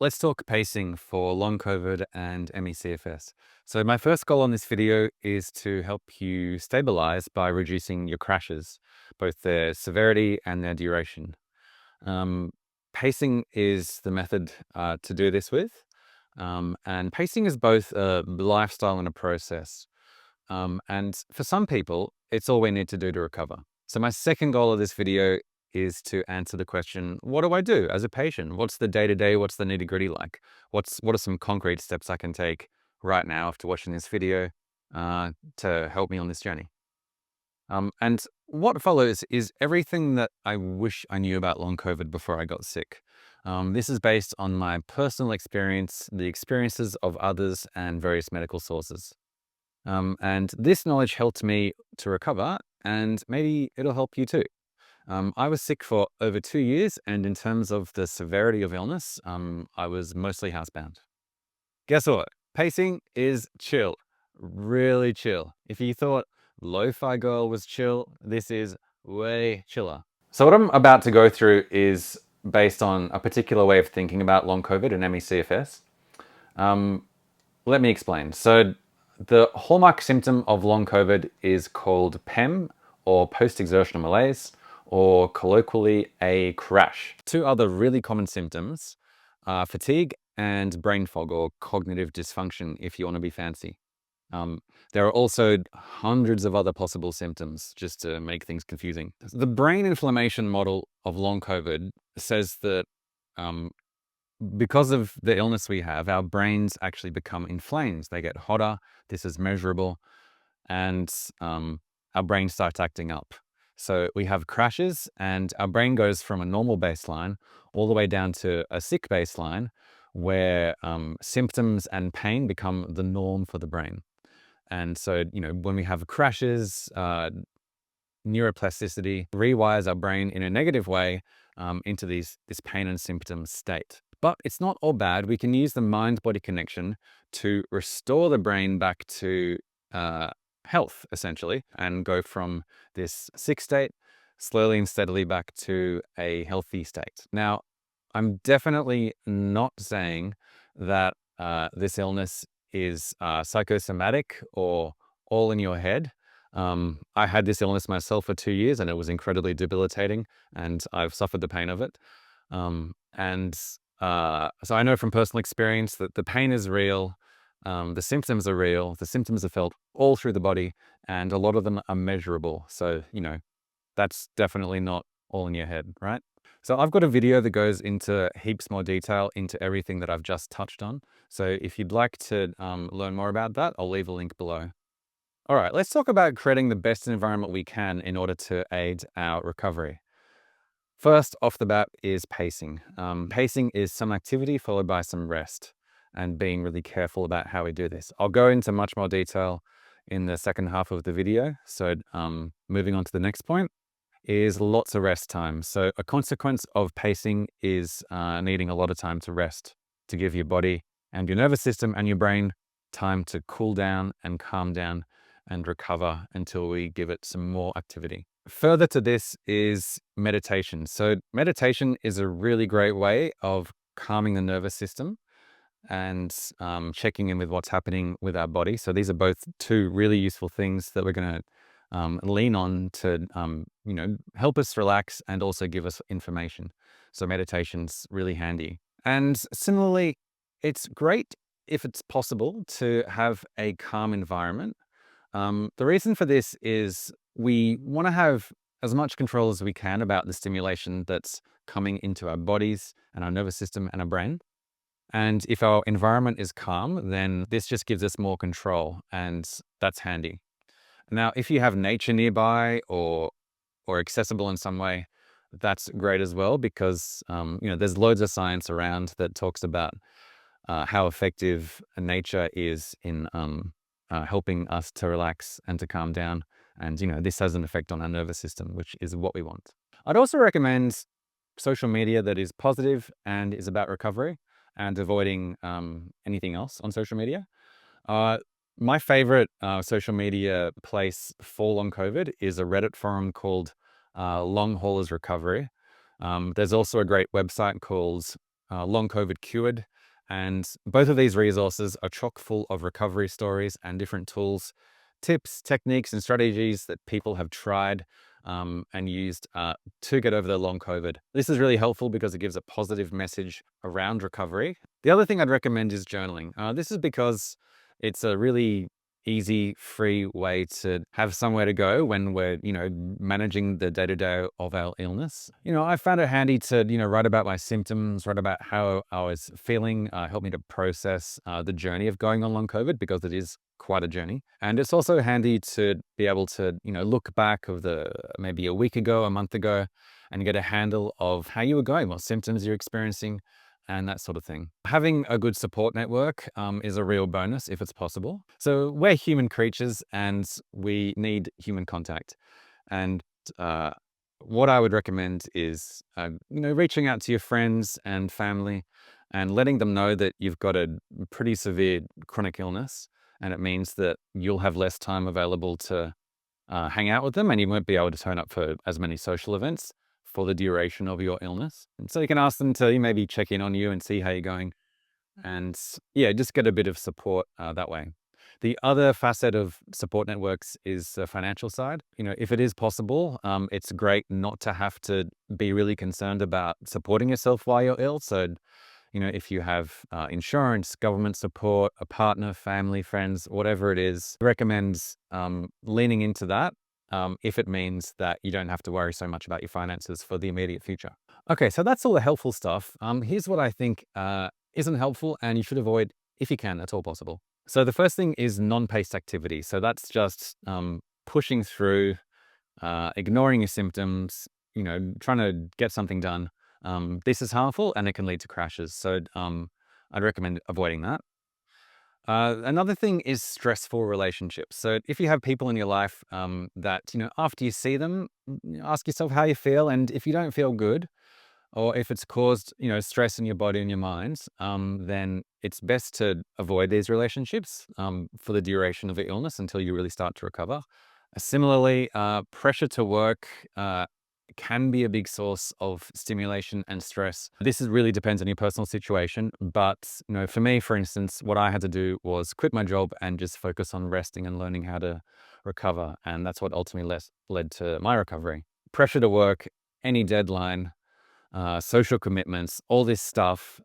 let's talk pacing for long COVID and ME/CFS. So my first goal on this video is to help you stabilize by reducing your crashes, both their severity and their duration. Um, Pacing is the method to do this with. And pacing is both a lifestyle and a process. And for some people, it's all we need to do to recover. So my second goal of this video is to answer the question, what do I do as a patient? What's the day-to-day? What's the nitty-gritty like? What are some concrete steps I can take right now after watching this video to help me on this journey? And what follows is everything that I wish I knew about long COVID before I got sick. This is based on my personal experience, the experiences of others, and various medical sources. And this knowledge helped me to recover, and maybe it'll help you too. I was sick for over 2 years, and in terms of the severity of illness, I was mostly housebound. Guess what? Pacing is chill, really chill. If you thought Lo-Fi Girl was chill, this is way chiller. So what I'm about to go through is based on a particular way of thinking about long COVID and ME/CFS. Let me explain. So the hallmark symptom of long COVID is called PEM, or post-exertional malaise, or colloquially a crash. Two other really common symptoms are fatigue and brain fog, or cognitive dysfunction, if you want to be fancy. There are also hundreds of other possible symptoms, just to make things confusing. The brain inflammation model of long COVID says that because of the illness we have, our brains actually become inflamed. They get hotter. This is measurable. And our brain starts acting up. So we have crashes, and our brain goes from a normal baseline all the way down to a sick baseline where symptoms and pain become the norm for the brain. And so, when we have crashes, neuroplasticity rewires our brain in a negative way into this pain and symptom state. But it's not all bad. We can use the mind-body connection to restore the brain back to health, essentially, and go from this sick state slowly and steadily back to a healthy state. Now, I'm definitely not saying that this illness is psychosomatic or all in your head. I had this illness myself for 2 years, and it was incredibly debilitating, and I've suffered the pain of it. So I know from personal experience that the pain is real, the symptoms are real, the symptoms are felt all through the body, and a lot of them are measurable. So, that's definitely not all in your head, right? So I've got a video that goes into heaps more detail into everything that I've just touched on. So if you'd like to learn more about that, I'll leave a link below. All right, let's talk about creating the best environment we can in order to aid our recovery. First off the bat is pacing. Pacing is some activity followed by some rest, and being really careful about how we do this. I'll go into much more detail in the second half of the video. So moving on to the next point is lots of rest time. So a consequence of pacing is needing a lot of time to rest, to give your body and your nervous system and your brain time to cool down and calm down and recover until we give it some more activity. Further to this is meditation. So meditation is a really great way of calming the nervous system and checking in with what's happening with our body. So these are both two really useful things that we're going to lean on to, help us relax and also give us information. So meditation's really handy. And similarly, it's great if it's possible to have a calm environment. The reason for this is we want to have as much control as we can about the stimulation that's coming into our bodies and our nervous system and our brain. And if our environment is calm, then this just gives us more control, and that's handy. Now, if you have nature nearby or accessible in some way, that's great as well, because there's loads of science around that talks about how effective nature is in helping us to relax and to calm down. And, this has an effect on our nervous system, which is what we want. I'd also recommend social media that is positive and is about recovery, and avoiding anything else on social media. My favorite social media place for long COVID is a Reddit forum called Long Haulers Recovery. There's also a great website called long COVID cured. And both of these resources are chock full of recovery stories and different tools, tips, techniques, and strategies that people have tried and used to get over their long COVID. This is really helpful because it gives a positive message around recovery. The other thing I'd recommend is journaling. This is because it's a really easy, free way to have somewhere to go when we're, managing the day-to-day of our illness. I found it handy to, write about my symptoms, write about how I was feeling, help me to process the journey of going on long COVID, because it is quite a journey. And it's also handy to be able to, look back of maybe a week ago, a month ago, and get a handle of how you were going, what symptoms you're experiencing, and that sort of thing. Having a good support network is a real bonus if it's possible. So we're human creatures and we need human contact. And what I would recommend is, reaching out to your friends and family and letting them know that you've got a pretty severe chronic illness, and it means that you'll have less time available to hang out with them, and you won't be able to turn up for as many social events for the duration of your illness. And so you can ask them to maybe check in on you and see how you're going. And yeah, just get a bit of support that way. The other facet of support networks is the financial side. If it is possible, it's great not to have to be really concerned about supporting yourself while you're ill. So, if you have insurance, government support, a partner, family, friends, whatever it is, I recommend leaning into that if it means that you don't have to worry so much about your finances for the immediate future. Okay, so that's all the helpful stuff. Here's what I think isn't helpful and you should avoid if you can at all possible. So the first thing is non-paced activity. So that's just pushing through, ignoring your symptoms, trying to get something done. This is harmful and it can lead to crashes. So I'd recommend avoiding that. Another thing is stressful relationships. So if you have people in your life that, after you see them, ask yourself how you feel. And if you don't feel good, or if it's caused, stress in your body and your mind, then it's best to avoid these relationships for the duration of the illness until you really start to recover. Similarly, pressure to work can be a big source of stimulation and stress. Really depends on your personal situation. But, for me, for instance, what I had to do was quit my job and just focus on resting and learning how to recover. And that's what ultimately led to my recovery. Pressure to work, any deadline, social commitments, all this stuff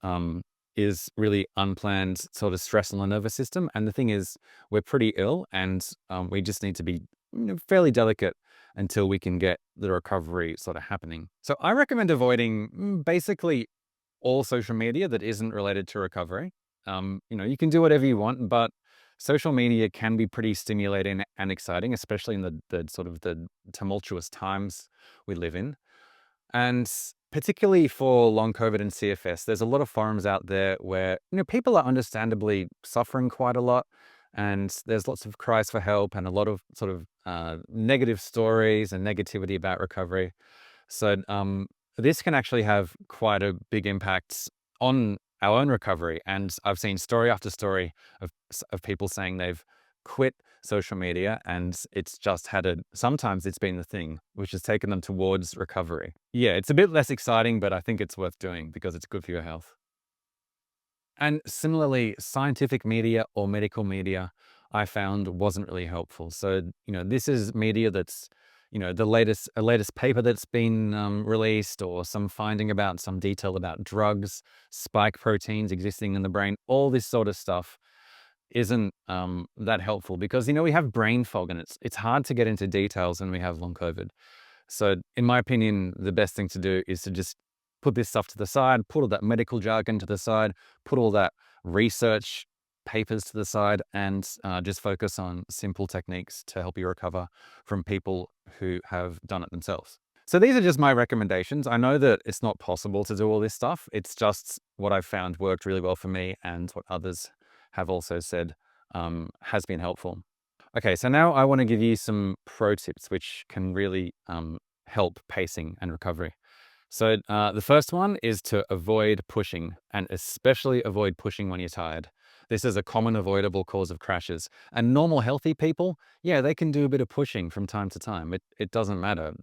is really unplanned sort of stress on the nervous system. And the thing is, we're pretty ill and we just need to be fairly delicate until we can get the recovery sort of happening. So I recommend avoiding basically all social media that isn't related to recovery. You can do whatever you want, but social media can be pretty stimulating and exciting, especially in the sort of the tumultuous times we live in. And particularly for long COVID and CFS, there's a lot of forums out there where, people are understandably suffering quite a lot. And there's lots of cries for help and a lot of sort of negative stories and negativity about recovery. So this can actually have quite a big impact on our own recovery. And I've seen story after story of people saying they've quit social media and it's just sometimes it's been the thing which has taken them towards recovery. Yeah, it's a bit less exciting, but I think it's worth doing because it's good for your health. And similarly, scientific media or medical media I found wasn't really helpful. So, this is media that's, a latest paper that's been released, or some finding about some detail about drugs, spike proteins existing in the brain. All this sort of stuff isn't that helpful because, we have brain fog and it's hard to get into details when we have long COVID. So in my opinion, the best thing to do is to just put this stuff to the side, put all that medical jargon to the side, put all that research papers to the side, and just focus on simple techniques to help you recover from people who have done it themselves. So these are just my recommendations. I know that it's not possible to do all this stuff. It's just what I've found worked really well for me and what others have also said has been helpful. Okay, so now I want to give you some pro tips which can really help pacing and recovery. So the first one is to avoid pushing, and especially avoid pushing when you're tired. This is a common avoidable cause of crashes. And normal healthy people, yeah, they can do a bit of pushing from time to time. It doesn't matter.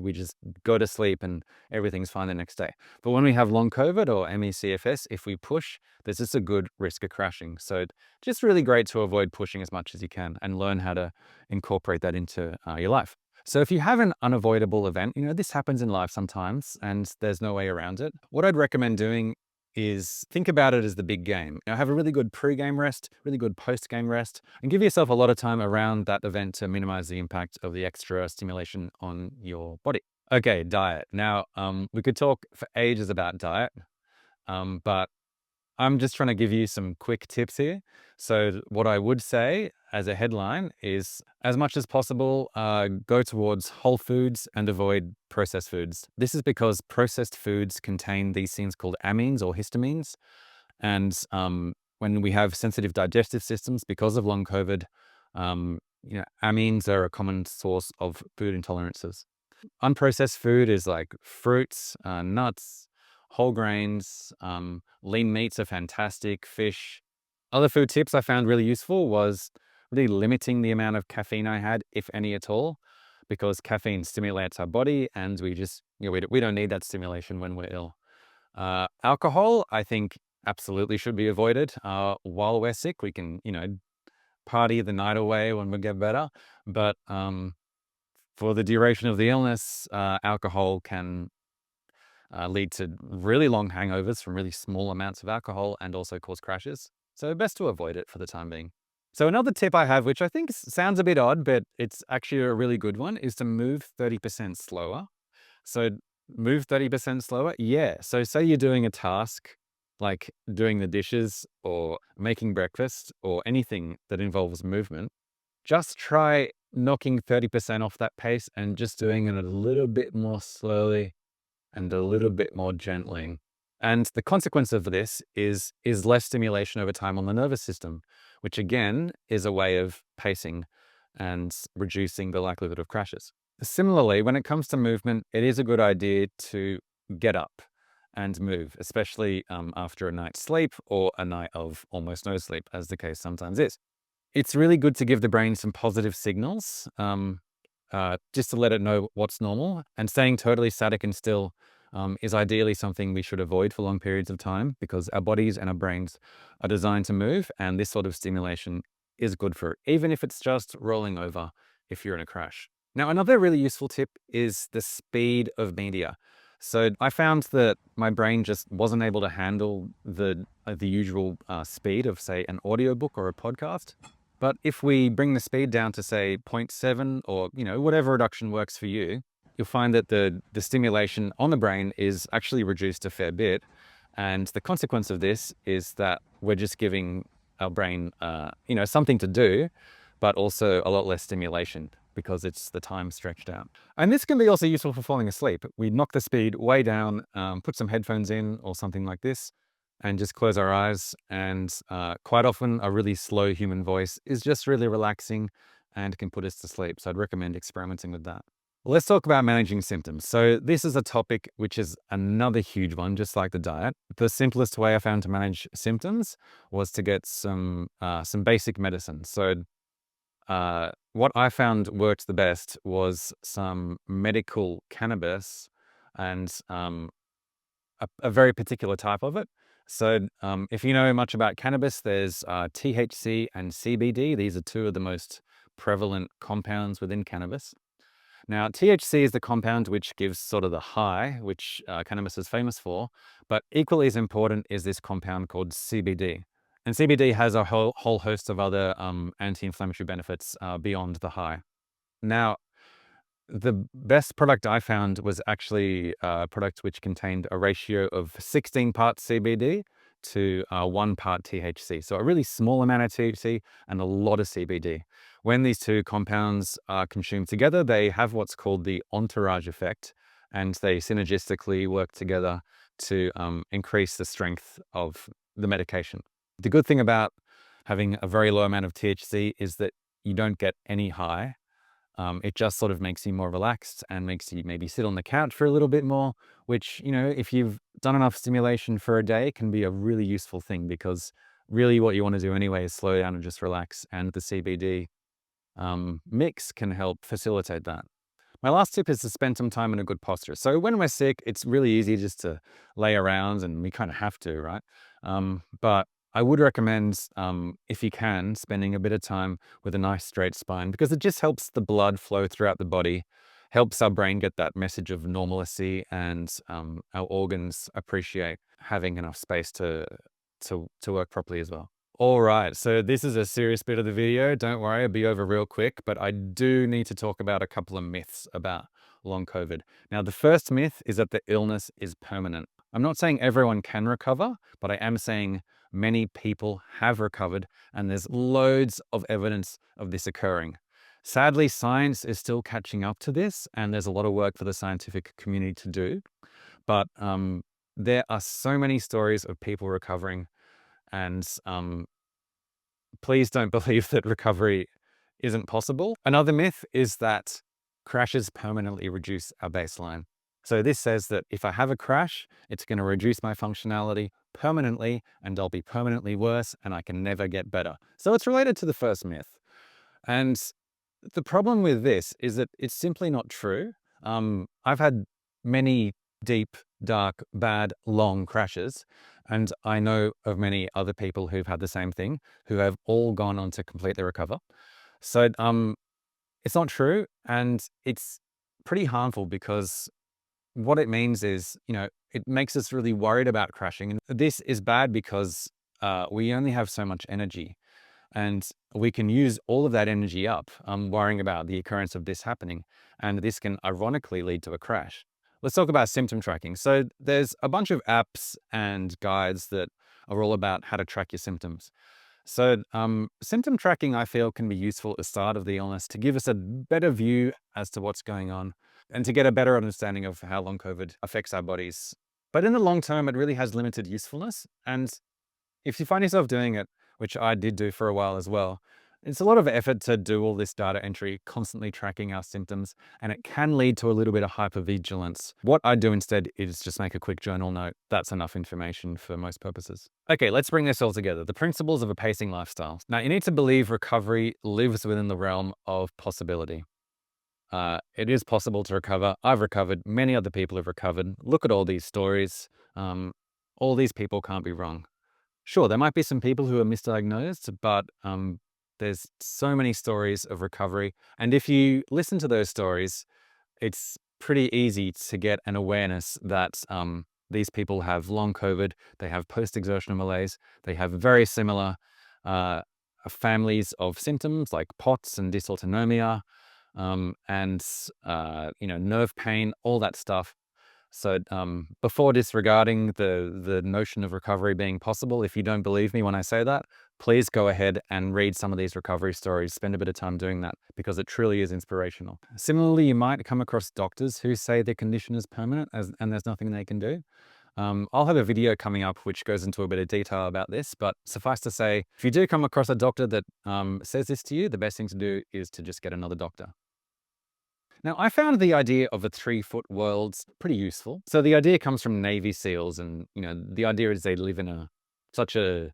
We just go to sleep and everything's fine the next day. But when we have long COVID or ME/CFS, if we push, there's just a good risk of crashing. So just really great to avoid pushing as much as you can and learn how to incorporate that into your life. So if you have an unavoidable event, this happens in life sometimes and there's no way around it. What I'd recommend doing is think about it as the big game. Have a really good pre-game rest, really good post-game rest, and give yourself a lot of time around that event to minimize the impact of the extra stimulation on your body. Okay, diet. Now, we could talk for ages about diet, but I'm just trying to give you some quick tips here. So what I would say as a headline is, as much as possible, go towards whole foods and avoid processed foods. This is because processed foods contain these things called amines or histamines. And when we have sensitive digestive systems because of long COVID, amines are a common source of food intolerances. Unprocessed food is like fruits, nuts, whole grains, lean meats are fantastic, fish. Other food tips I found really useful was really limiting the amount of caffeine I had, if any at all, because caffeine stimulates our body and we don't need that stimulation when we're ill. Alcohol, I think, absolutely should be avoided. While we're sick, we can, party the night away when we get better. But for the duration of the illness, alcohol can lead to really long hangovers from really small amounts of alcohol and also cause crashes. So best to avoid it for the time being. So another tip I have, which I think sounds a bit odd, but it's actually a really good one, is to move 30% slower. So move 30% slower? Yeah. So say you're doing a task like doing the dishes or making breakfast or anything that involves movement, just try knocking 30% off that pace and just doing it a little bit more slowly and a little bit more gently. And the consequence of this is less stimulation over time on the nervous system, which again is a way of pacing and reducing the likelihood of crashes. Similarly, when it comes to movement, it is a good idea to get up and move, especially after a night's sleep or a night of almost no sleep, as the case sometimes is. It's really good to give the brain some positive signals, just to let it know what's normal. And staying totally static and still is ideally something we should avoid for long periods of time because our bodies and our brains are designed to move, and this sort of stimulation is good for it, even if it's just rolling over if you're in a crash. Now, another really useful tip is the speed of media. So I found that my brain just wasn't able to handle the usual speed of, say, an audiobook or a podcast. But if we bring the speed down to, say, zero point 0.7 or, whatever reduction works for you, you'll find that the stimulation on the brain is actually reduced a fair bit. And the consequence of this is that we're just giving our brain, something to do, but also a lot less stimulation because it's the time stretched out. And this can be also useful for falling asleep. We knock the speed way down, put some headphones in or something like this, and just close our eyes. And quite often a really slow human voice is just really relaxing and can put us to sleep. So I'd recommend experimenting with that. Let's talk about managing symptoms. So this is a topic which is another huge one, just like the diet. The simplest way I found to manage symptoms was to get some basic medicine. So what I found worked the best was some medical cannabis and a very particular type of it. So if you know much about cannabis, there's THC and CBD. These are two of the most prevalent compounds within cannabis. Now, THC is the compound which gives sort of the high, which cannabis is famous for, but equally as important is this compound called CBD. And CBD has a whole host of other anti-inflammatory benefits beyond the high. Now, the best product I found was actually a product which contained a ratio of 16 parts CBD to 1 part THC. So a really small amount of THC and a lot of CBD. When these two compounds are consumed together, they have what's called the entourage effect, and they synergistically work together to increase the strength of the medication. The good thing about having a very low amount of THC is that you don't get any high. It just sort of makes you more relaxed and makes you maybe sit on the couch for a little bit more, which, if you've done enough stimulation for a day, can be a really useful thing because really what you want to do anyway is slow down and just relax. And the CBD mix can help facilitate that. My last tip is to spend some time in a good posture. So when we're sick, it's really easy just to lay around, and we kind of have to, right? But I would recommend, if you can, spending a bit of time with a nice straight spine, because it just helps the blood flow throughout the body, helps our brain get that message of normalcy, and our organs appreciate having enough space to work properly as well. All right, so this is a serious bit of the video. Don't worry, I'll be over real quick, but I do need to talk about a couple of myths about long COVID. Now, the first myth is that the illness is permanent. I'm not saying everyone can recover, but I am saying many people have recovered, and there's loads of evidence of this occurring. Sadly, science is still catching up to this, and there's a lot of work for the scientific community to do. But there are so many stories of people recovering, and please don't believe that recovery isn't possible. Another myth is that crashes permanently reduce our baseline. So this says that if I have a crash, it's going to reduce my functionality permanently, and I'll be permanently worse, and I can never get better. So it's related to the first myth. And the problem with this is that it's simply not true. I've had many deep, dark, bad, long crashes, and I know of many other people who've had the same thing, who have all gone on to completely recover. So it's not true, and it's pretty harmful, because what it means is, it makes us really worried about crashing. And this is bad because we only have so much energy, and we can use all of that energy up worrying about the occurrence of this happening. And this can ironically lead to a crash. Let's talk about symptom tracking. So there's a bunch of apps and guides that are all about how to track your symptoms. So symptom tracking, I feel, can be useful at the start of the illness to give us a better view as to what's going on, and to get a better understanding of how long COVID affects our bodies. But in the long term, it really has limited usefulness. And if you find yourself doing it, which I did do for a while as well, it's a lot of effort to do all this data entry, constantly tracking our symptoms, and it can lead to a little bit of hypervigilance. What I do instead is just make a quick journal note. That's enough information for most purposes. Okay, let's bring this all together. The principles of a pacing lifestyle. Now, you need to believe recovery lives within the realm of possibility. It is possible to recover. I've recovered. Many other people have recovered. Look at all these stories. All these people can't be wrong. Sure, there might be some people who are misdiagnosed, but there's so many stories of recovery. And if you listen to those stories, it's pretty easy to get an awareness that these people have long COVID, they have post-exertional malaise, they have very similar families of symptoms like POTS and dysautonomia, and nerve pain, all that stuff. So before disregarding the notion of recovery being possible, if you don't believe me when I say that, please go ahead and read some of these recovery stories. Spend a bit of time doing that, because it truly is inspirational. Similarly, you might come across doctors who say their condition is permanent and there's nothing they can do. I'll have a video coming up which goes into a bit of detail about this, but suffice to say, if you do come across a doctor that says this to you, the best thing to do is to just get another doctor. Now, I found the idea of a 3-foot world pretty useful. So the idea comes from Navy SEALs, and the idea is they live in such a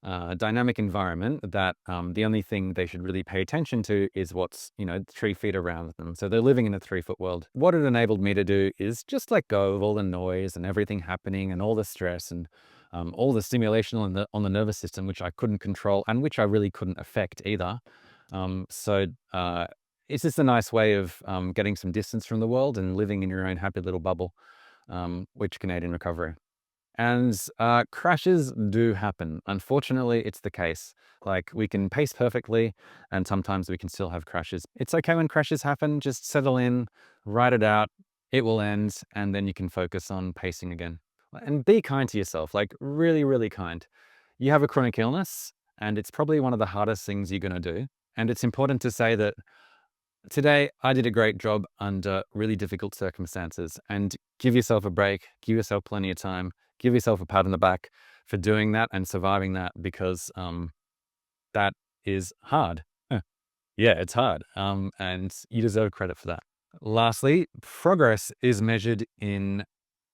dynamic environment that the only thing they should really pay attention to is what's 3 feet around them. So they're living in a 3-foot world. What it enabled me to do is just let go of all the noise and everything happening and all the stress and all the stimulation on the nervous system, which I couldn't control and which I really couldn't affect either. It's just a nice way of getting some distance from the world and living in your own happy little bubble, which can aid in recovery. And crashes do happen. Unfortunately, it's the case. Like, we can pace perfectly, and sometimes we can still have crashes. It's okay when crashes happen. Just settle in, ride it out. It will end, and then you can focus on pacing again. And be kind to yourself, like really, really kind. You have a chronic illness, and it's probably one of the hardest things you're going to do. And it's important to say that today, I did a great job under really difficult circumstances, and give yourself a break, give yourself plenty of time, give yourself a pat on the back for doing that and surviving that, because that is hard. Yeah, it's hard, and you deserve credit for that. Lastly, progress is measured in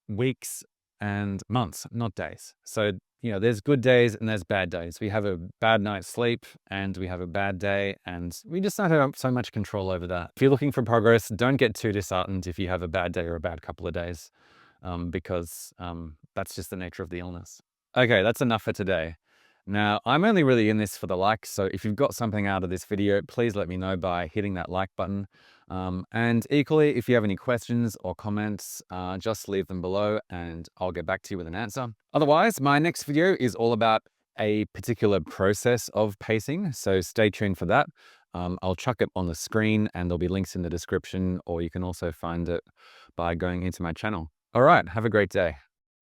weeks and months, not days. So there's good days and there's bad days. We have a bad night's sleep and we have a bad day, and we just don't have so much control over that. If you're looking for progress, don't get too disheartened if you have a bad day or a bad couple of days, because that's just the nature of the illness. Okay, that's enough for today. Now, I'm only really in this for the likes, so if you've got something out of this video, please let me know by hitting that like button. And equally, if you have any questions or comments, just leave them below and I'll get back to you with an answer. Otherwise, my next video is all about a particular process of pacing, so stay tuned for that. I'll chuck it on the screen and there'll be links in the description, or you can also find it by going into my channel. All right, have a great day.